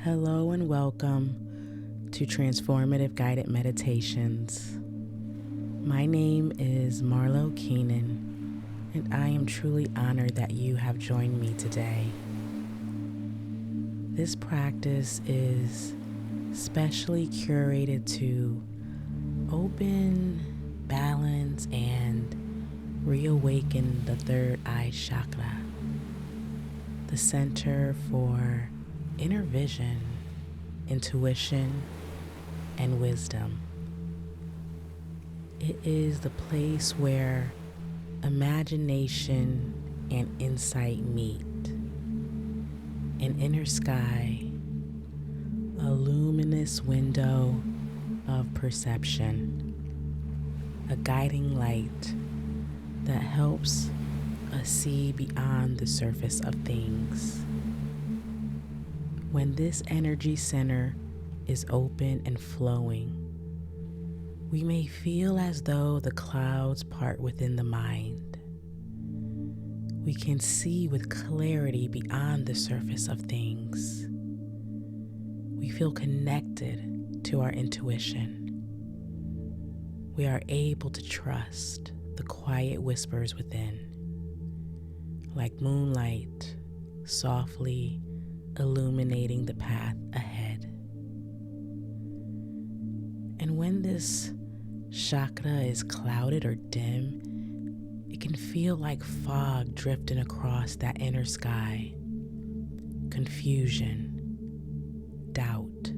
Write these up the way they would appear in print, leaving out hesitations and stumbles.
Hello and welcome to Transformative Guided Meditations. My name is Marlo Keenan, and I am truly honored that you have joined me today. This practice is specially curated to open, balance, and reawaken the third eye chakra, the center for inner vision, intuition, and wisdom. It is the place where imagination and insight meet. An inner sky, a luminous window of perception, a guiding light that helps us see beyond the surface of things. When this energy center is open and flowing, we may feel as though the clouds part within the mind. We can see with clarity beyond the surface of things. We feel connected to our intuition. We are able to trust the quiet whispers within, like moonlight softly illuminating the path ahead. And when this chakra is clouded or dim, it can feel like fog drifting across that inner sky, confusion, doubt,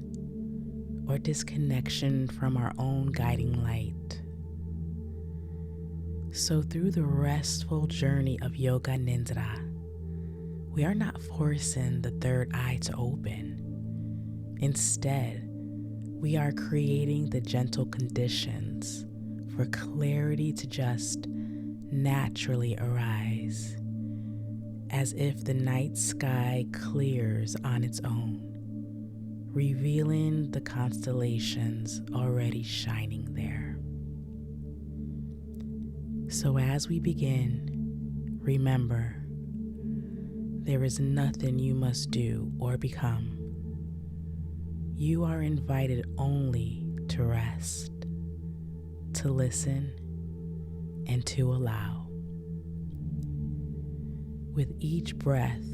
or disconnection from our own guiding light. So through the restful journey of Yoga Nidra, we are not forcing the third eye to open. Instead, we are creating the gentle conditions for clarity to just naturally arise, as if the night sky clears on its own, revealing the constellations already shining there. So as we begin, remember, there is nothing you must do or become. You are invited only to rest, to listen, and to allow. With each breath,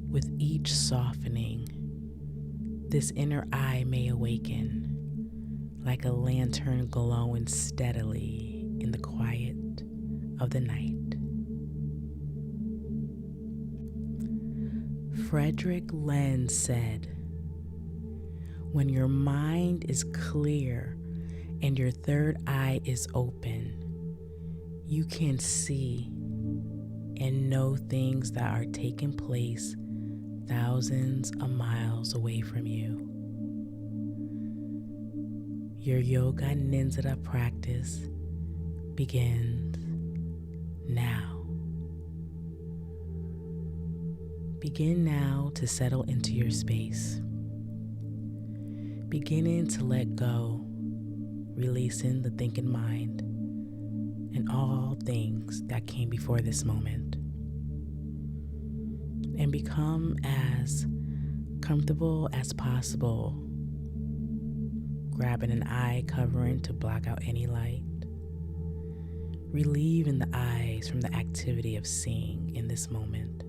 with each softening, this inner eye may awaken, like a lantern glowing steadily in the quiet of the night. Frederick Lenz said, "When your mind is clear and your third eye is open, you can see and know things that are taking place thousands of miles away from you." Your Yoga Nidra practice begins now. Begin now to settle into your space, beginning to let go, releasing the thinking mind and all things that came before this moment, and become as comfortable as possible, grabbing an eye covering to block out any light, relieving the eyes from the activity of seeing in this moment.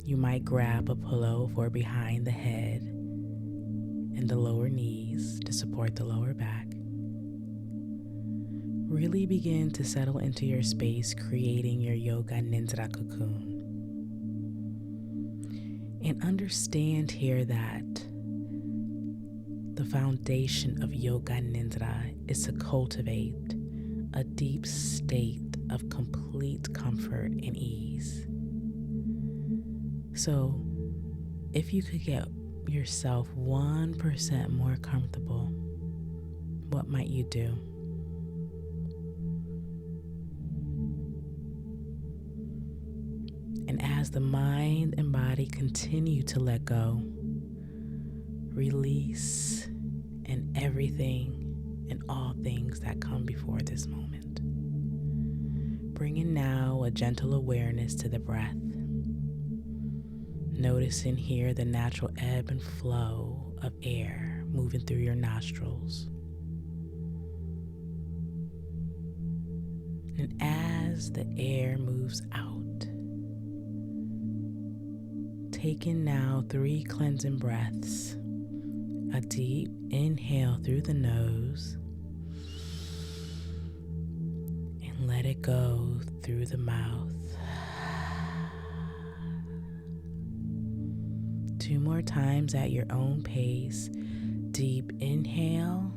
You might grab a pillow for behind the head and the lower knees to support the lower back. Really begin to settle into your space, creating your Yoga Nidra cocoon. And understand here that the foundation of Yoga Nidra is to cultivate a deep state of complete comfort and ease. So, if you could get yourself 1% more comfortable, what might you do? And as the mind and body continue to let go, release and everything and all things that come before this moment. Bringing now a gentle awareness to the breath. Noticing here the natural ebb and flow of air moving through your nostrils. And as the air moves out, taking now 3 cleansing breaths. A deep inhale through the nose and let it go through the mouth. 2 more times at your own pace. Deep inhale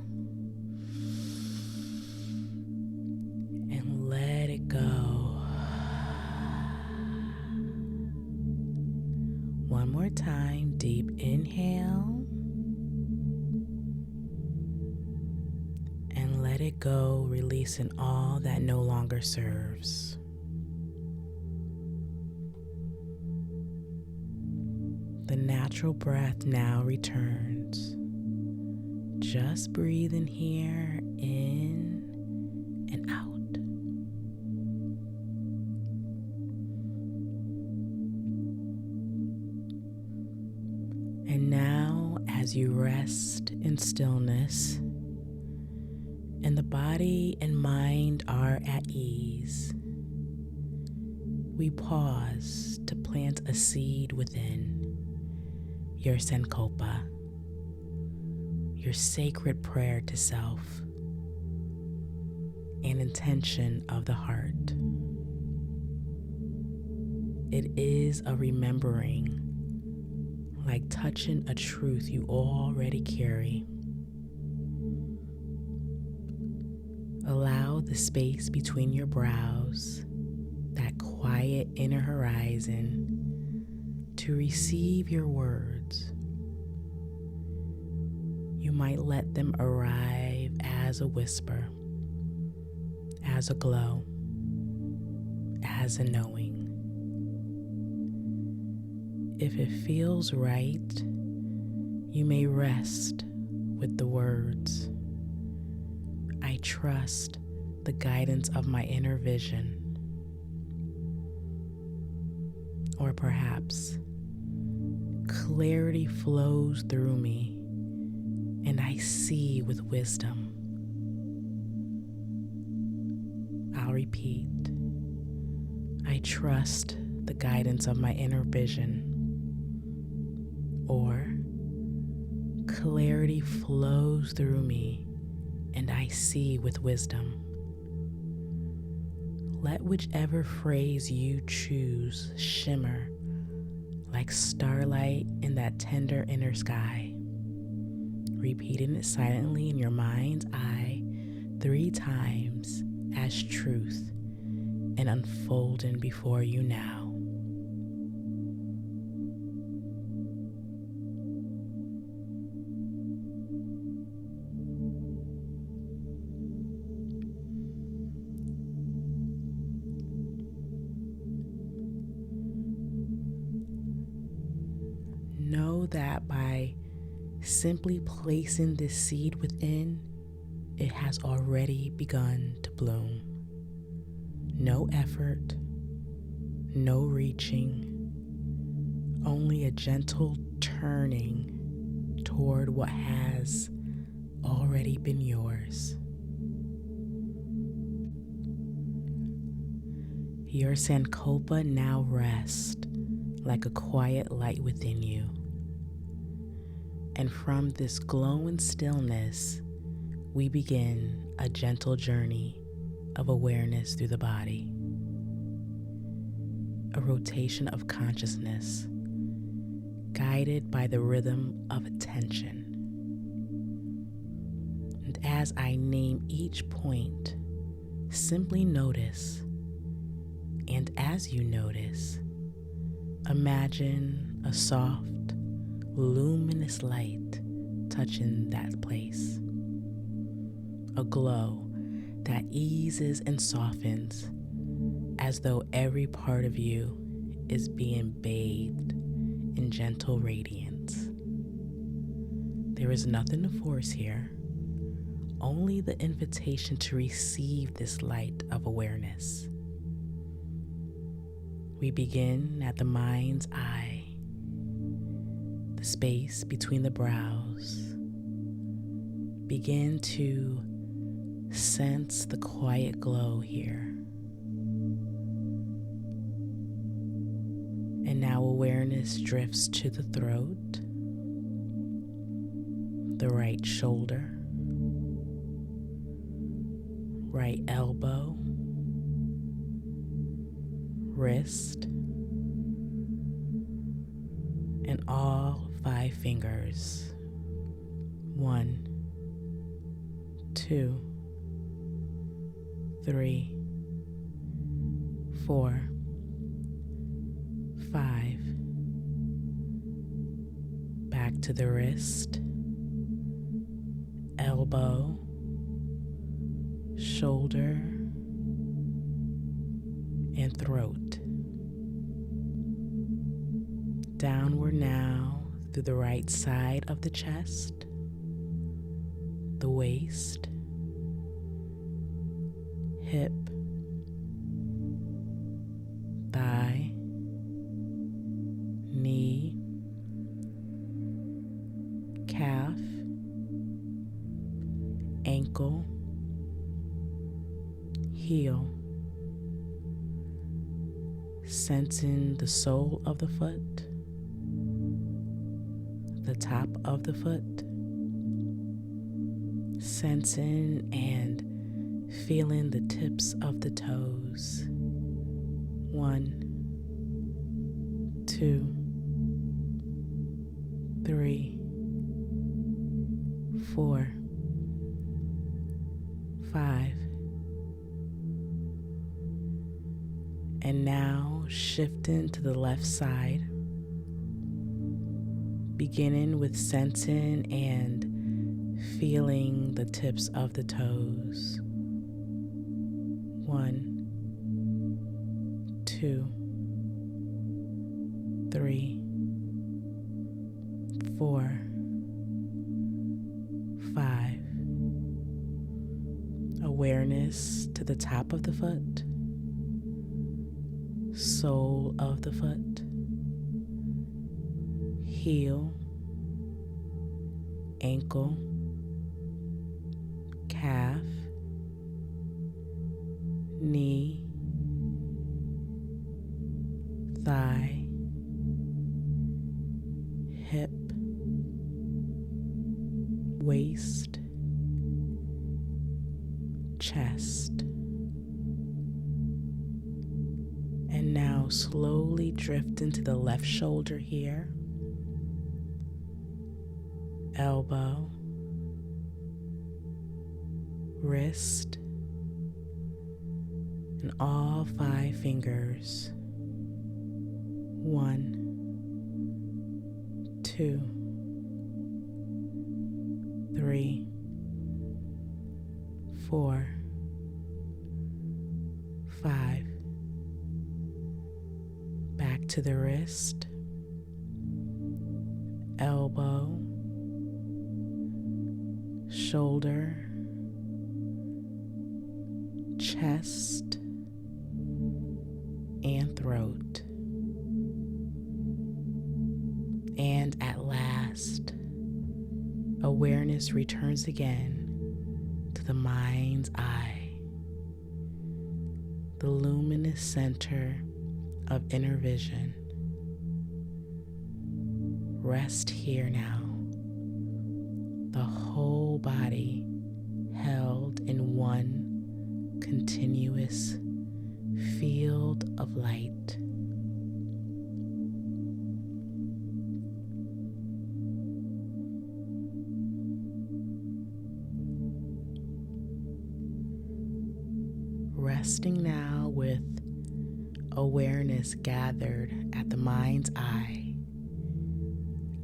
and let it go. 1 more time. Deep inhale and let it go, releasing all that no longer serves. The natural breath now returns. Just breathing here in and out. And now, as you rest in stillness, and the body and mind are at ease, we pause to plant a seed within your Sankalpa, your sacred prayer to self, an intention of the heart. It is a remembering, like touching a truth you already carry. Allow the space between your brows, that quiet inner horizon, to receive your words. You might let them arrive as a whisper, as a glow, as a knowing. If it feels right, you may rest with the words, I trust the guidance of my inner vision. Or perhaps, clarity flows through me and I see with wisdom. I'll repeat, I trust the guidance of my inner vision. Or, clarity flows through me and I see with wisdom. Let whichever phrase you choose shimmer like starlight in that tender inner sky. Repeating it silently in your mind's eye 3 times as truth and unfolding before you now. Know that by simply placing this seed within, it has already begun to bloom. No effort, no reaching, only a gentle turning toward what has already been yours. Your Sankalpa now rests like a quiet light within you. And from this glowing stillness, we begin a gentle journey of awareness through the body. A rotation of consciousness, guided by the rhythm of attention. And as I name each point, simply notice. And as you notice, imagine a soft, luminous light touching that place. A glow that eases and softens as though every part of you is being bathed in gentle radiance. There is nothing to force here, only the invitation to receive this light of awareness. We begin at the mind's eye, space between the brows. Begin to sense the quiet glow here. And now awareness drifts to the throat, the right shoulder, right elbow, wrist, and all 5 fingers. 1, 2, 3, 4, 5. Back to the wrist, elbow, shoulder, and throat. Downward now through the right side of the chest, the waist, hip, thigh, knee, calf, ankle, heel, sensing the sole of the foot, the top of the foot, sensing and feeling the tips of the toes. 1, 2, 3, 4, 5. And now shifting to the left side, beginning with sensing and feeling the tips of the toes. 1, 2, 3, 4, 5. Awareness to the top of the foot, sole of the foot, heel, ankle, calf, knee, thigh, hip, waist, chest. And now slowly drift into the left shoulder here, elbow, wrist, and all 5 fingers. 1, 2, 3, 4, 5. Back to the wrist, elbow, shoulder, chest, and throat. And at last, awareness returns again to the mind's eye, the luminous center of inner vision. Rest here now, the whole body held in one continuous field of light. Resting now with awareness gathered at the mind's eye,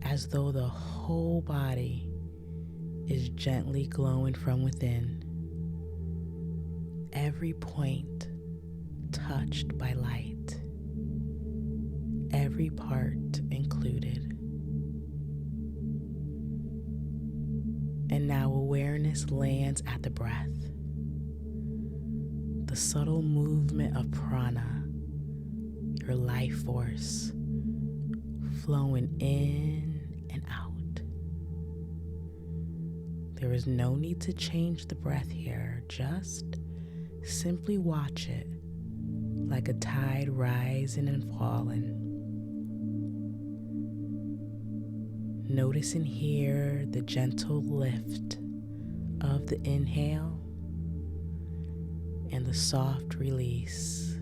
as though the whole body is gently glowing from within, every point touched by light, every part included. And now awareness lands at the breath, the subtle movement of prana, your life force, flowing in and There is no need to change the breath here. Just simply watch it like a tide rising and falling. Notice and hear the gentle lift of the inhale and the soft release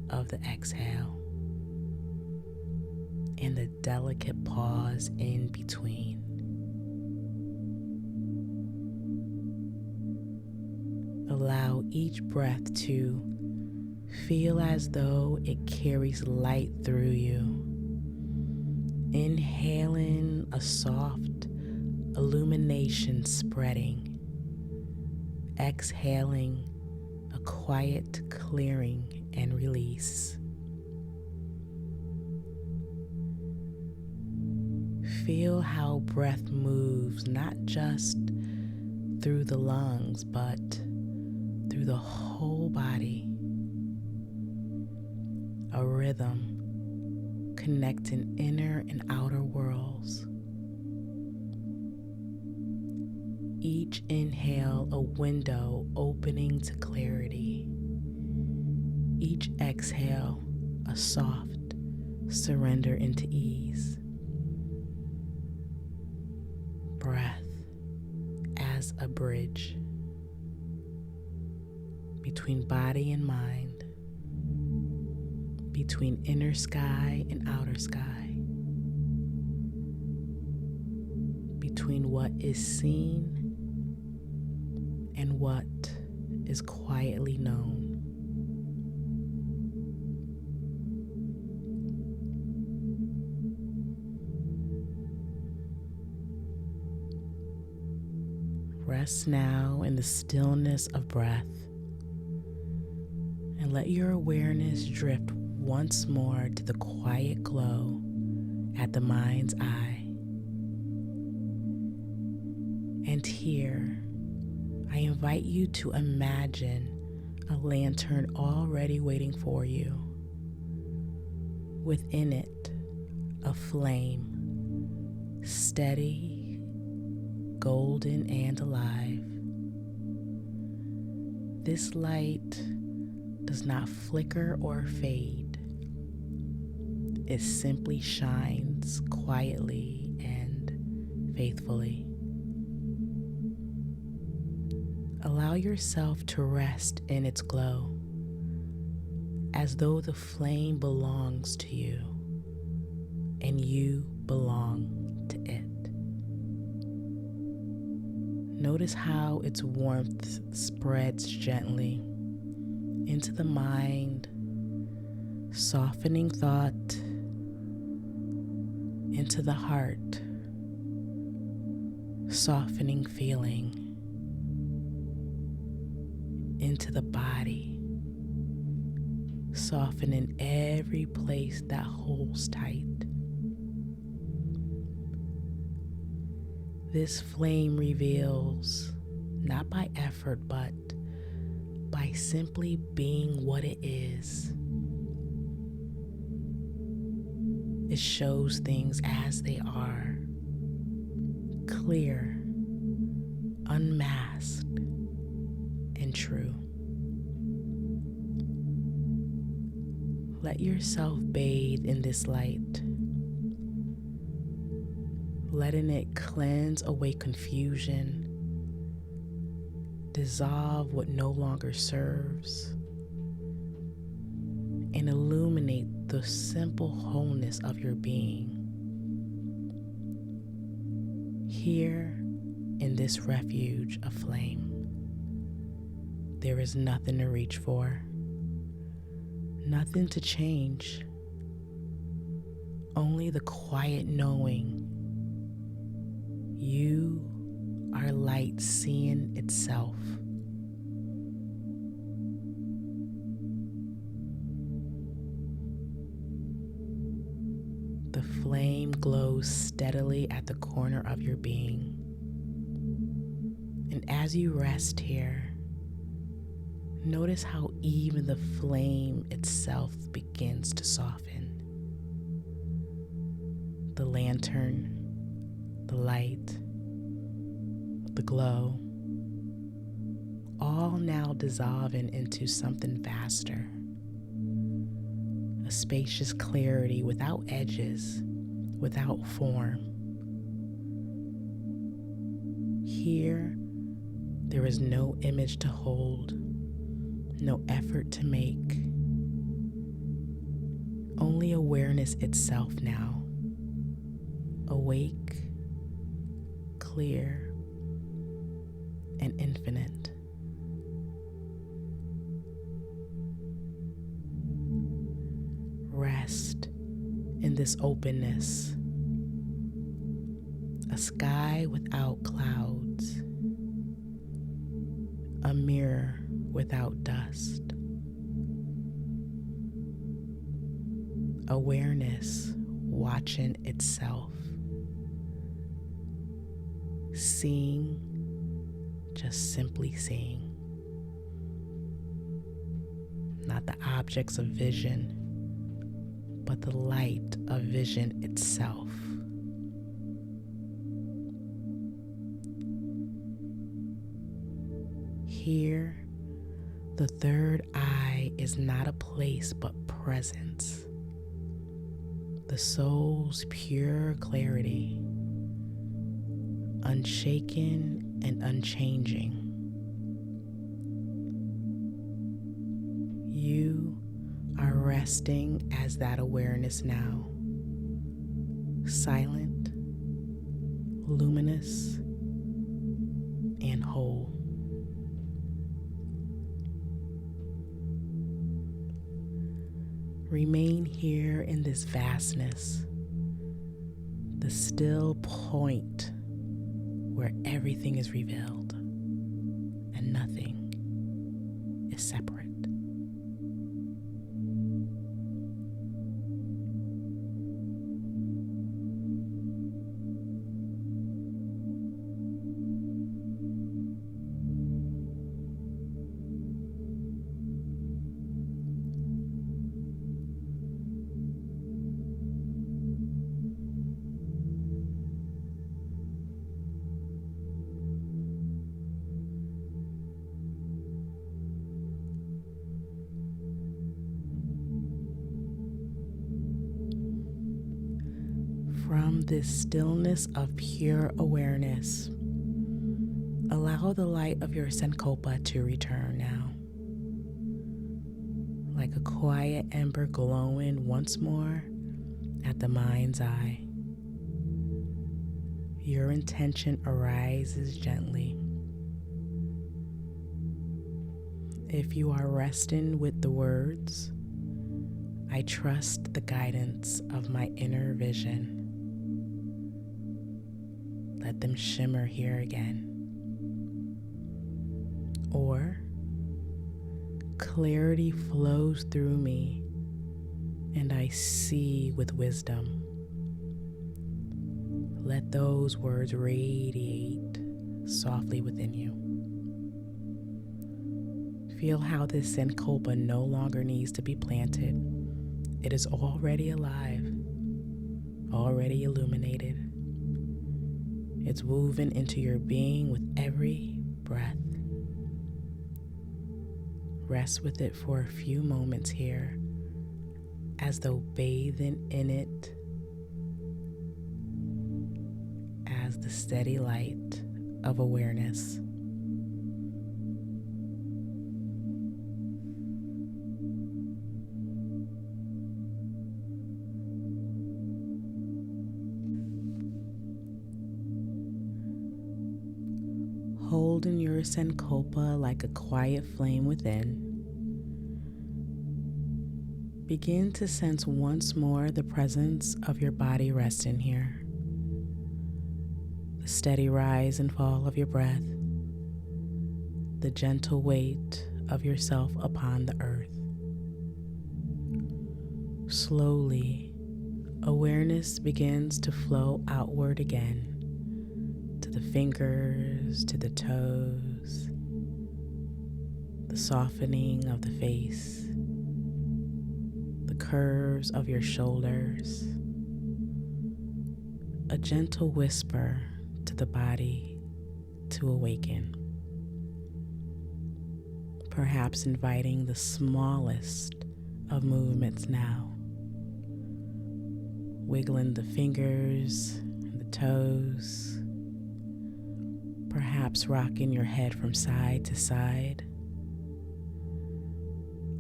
of the exhale, and the delicate pause in between. Allow each breath to feel as though it carries light through you. Inhaling a soft illumination spreading. Exhaling a quiet clearing and release. Feel how breath moves not just through the lungs, but through the whole body. A rhythm connecting inner and outer worlds. Each inhale a window opening to clarity. Each exhale a soft surrender into ease. Breath as a bridge between body and mind, between inner sky and outer sky, between what is seen and what is quietly known. Rest now in the stillness of breath, and let your awareness drift once more to the quiet glow at the mind's eye. And here, I invite you to imagine a lantern already waiting for you. Within it, a flame, steady, golden, and alive. This light does not flicker or fade. It simply shines quietly and faithfully. Allow yourself to rest in its glow, as though the flame belongs to you and you belong to it. Notice how its warmth spreads gently into the mind, softening thought, into the heart, softening feeling, into the body, softening every place that holds tight. This flame reveals, not by effort, but by simply being what it is. It shows things as they are, clear, unmasked, and true. Let yourself bathe in this light, letting it cleanse away confusion, dissolve what no longer serves, and illuminate the simple wholeness of your being. Here in this refuge of flame, there is nothing to reach for, nothing to change, only the quiet knowing you are light seeing itself. The flame glows steadily at the corner of your being. And as you rest here, notice how even the flame itself begins to soften. The lantern, the light, the glow, all now dissolving into something vaster. A spacious clarity without edges, without form. Here, there is no image to hold, no effort to make. Only awareness itself now. Awake, clear, and infinite. Rest in this openness. A sky without clouds. A mirror without dust. Awareness watching itself. Seeing, just simply seeing. Not the objects of vision, but the light of vision itself. Here, the third eye is not a place but presence. The soul's pure clarity, unshaken and unchanging. You are resting as that awareness now, silent, luminous, and whole. Remain here in this vastness, the still point where everything is revealed and nothing is separate. From this stillness of pure awareness, allow the light of your Sankalpa to return now. Like a quiet ember glowing once more at the mind's eye. Your intention arises gently. If you are resting with the words, I trust the guidance of my inner vision. Let them shimmer here again. Or, clarity flows through me and I see with wisdom. Let those words radiate softly within you. Feel how this Sankalpa no longer needs to be planted. It is already alive, already illuminated. It's woven into your being with every breath. Rest with it for a few moments here, as though bathing in it as the steady light of awareness. Holding your Sankalpa like a quiet flame within, begin to sense once more the presence of your body resting here. The steady rise and fall of your breath, the gentle weight of yourself upon the earth. Slowly, awareness begins to flow outward again, to the fingers, to the toes, the softening of the face, the curves of your shoulders, a gentle whisper to the body to awaken. Perhaps inviting the smallest of movements now. Wiggling the fingers and the toes. Perhaps rocking your head from side to side.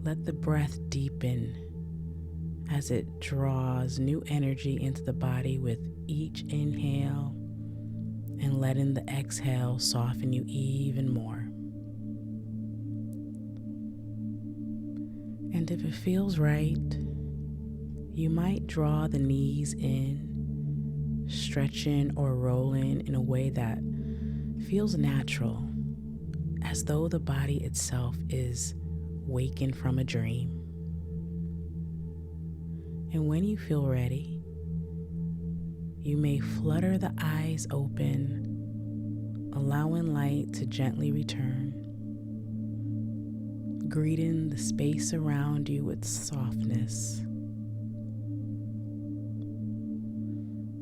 Let the breath deepen as it draws new energy into the body with each inhale, and letting the exhale soften you even more. And if it feels right, you might draw the knees in, stretching or rolling in a way that feels natural, as though the body itself is waking from a dream. And when you feel ready, you may flutter the eyes open, allowing light to gently return, greeting the space around you with softness.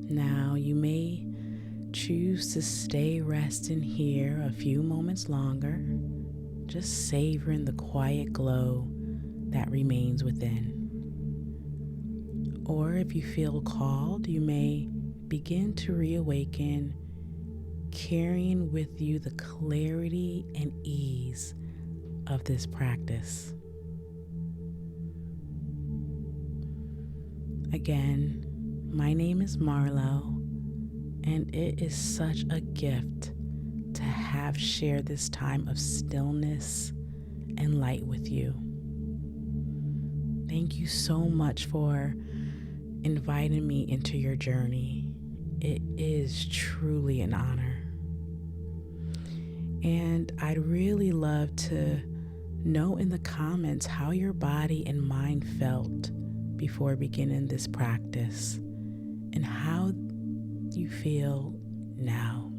Now you may choose to stay resting here a few moments longer, just savoring the quiet glow that remains within. Or if you feel called, you may begin to reawaken, carrying with you the clarity and ease of this practice. Again, my name is Marlo, and it is such a gift to have shared this time of stillness and light with you. Thank you so much for inviting me into your journey. It is truly an honor. And I'd really love to know in the comments how your body and mind felt before beginning this practice, and how you feel now,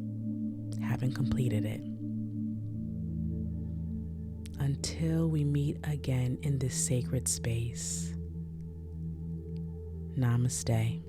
having completed it. Until we meet again in this sacred space. Namaste.